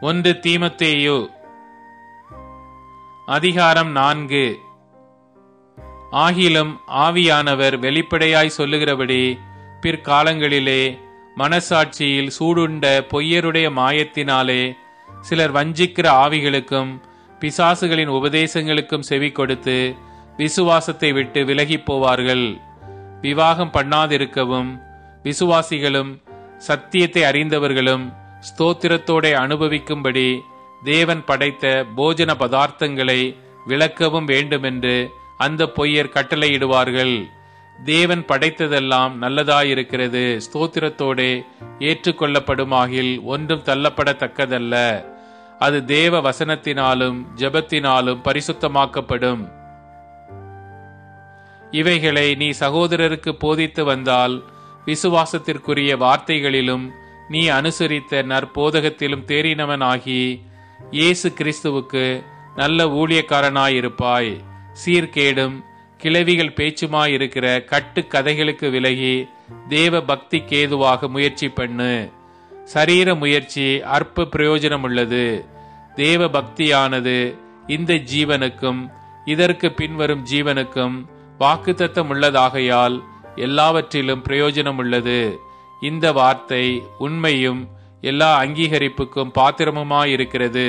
1 தீமோத்தேயு அதிகாரம் 4. ஆகிலும் ஆவியானவர் வெளிப்படையாய் சொல்லுகிறபடி பிற்காலங்களிலே மனசாட்சியில் சூடுண்ட பொய்யருடைய மாயத்தினாலே சிலர் வஞ்சிக்கிற ஆவிகளுக்கும் பிசாசுகளின் உபதேசங்களுக்கும் செவி கொடுத்து விசுவாசத்தை விட்டு விலகி போவார்கள். விவாகம் பண்ணாதிருக்கவும் விசுவாசிகளும் சத்தியத்தை அறிந்தவர்களும் ஸ்தோத்திரத்தோட அனுபவிக்கும்படி தேவன் படைத்த போஜன பதார்த்தங்களை விளக்கவும் வேண்டுமென்று அந்த பொய்யர் கட்டளையிடுவார்கள். தேவன் படைத்ததெல்லாம் நல்லதாயிருக்கிறது, ஸ்தோத்திரத்தோடே ஏற்றுக்கொள்ளப்படுமாகில் ஒன்றும் தள்ளப்படத்தக்கதல்ல. அது தேவ வசனத்தினாலும் ஜெபத்தினாலும் பரிசுத்தமாக்கப்படும். இவைகளை நீ சகோதரருக்கு போதித்து வந்தால் விசுவாசத்திற்குரிய வார்த்தைகளிலும் நீ அனுசரித்த நற்போதகத்திலும் தேறினவனாகி இயேசு கிறிஸ்துவுக்கு நல்ல ஊழியக்காரனாயிருப்பாய். சீர்கேடும் கிளவிகள் பேச்சுமாயிருக்கிற கட்டு கதைகளுக்கு விலகி தேவ பக்திக்கு ஏதுவாக முயற்சி பண்ணு. சரீர முயற்சி அற்ப பிரயோஜனம் உள்ளது. தேவ பக்தியானது இந்த ஜீவனுக்கும் இதற்கு பின்வரும் ஜீவனுக்கும் வாக்குத்தத்தம் உள்ளதாகையால் எல்லாவற்றிலும் பிரயோஜனம் உள்ளது. இந்த வார்த்தை உண்மையும் எல்லா அங்கீகரிப்புக்கும் பாத்திரமுமாயிருக்கிறது.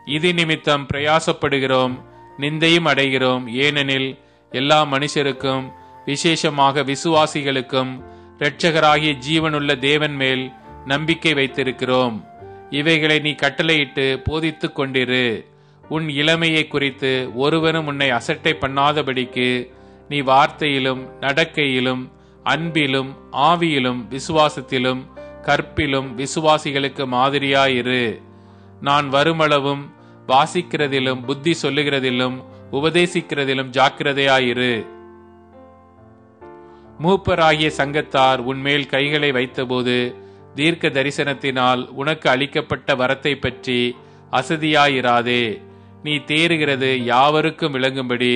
இது நிமித்தம் பிரயாசப்படுகிறோம், நிந்தையும் அடைகிறோம். ஏனெனில் எல்லா மனுஷருக்கும் விசேஷமாக விசுவாசிகளுக்கும் இரட்சகராகிய ஜீவனுள்ள தேவன் மேல் நம்பிக்கை வைத்திருக்கிறோம். இவைகளை நீ கட்டளையிட்டு போதித்துக் கொண்டிரு. உன் இளமையை குறித்து ஒருவனும் உன்னை அசட்டை பண்ணாதபடிக்கு நீ வார்த்தையிலும் நடக்கையிலும் அன்பிலும் ஆவியிலும் விசுவாசத்திலும் கற்பிலும் விசுவாசிகளுக்கு மாதிரியாயிரு. நான் வருமளவும் வாசிக்கிறதிலும் புத்தி சொல்லுகிறதிலும் உபதேசிக்கிறதிலும் ஜாக்கிரதையாயிரு. மூப்பராகிய சங்கத்தார் உன்மேல் கைகளை வைத்தபோது தீர்க்க தரிசனத்தினால் உனக்கு அளிக்கப்பட்ட வரத்தை பற்றி அசதியாயிராதே. நீ தேறுகிறது யாவருக்கும் விளங்கும்படி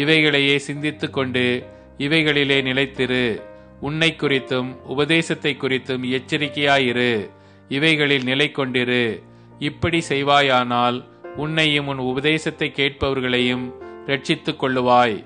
இவைகளையே சிந்தித்துக் கொண்டு இவைகளிலே நிலைத்திரு. உன்னை குறித்தும் உபதேசத்தை குறித்தும் எச்சரிக்கையாயிரு. இவைகளில் நிலை கொண்டிரு. இப்படி செய்வாயானால் உன்னையும் உன் உபதேசத்தை கேட்பவர்களையும் இரட்சித்துக் கொள்ளுவாய்.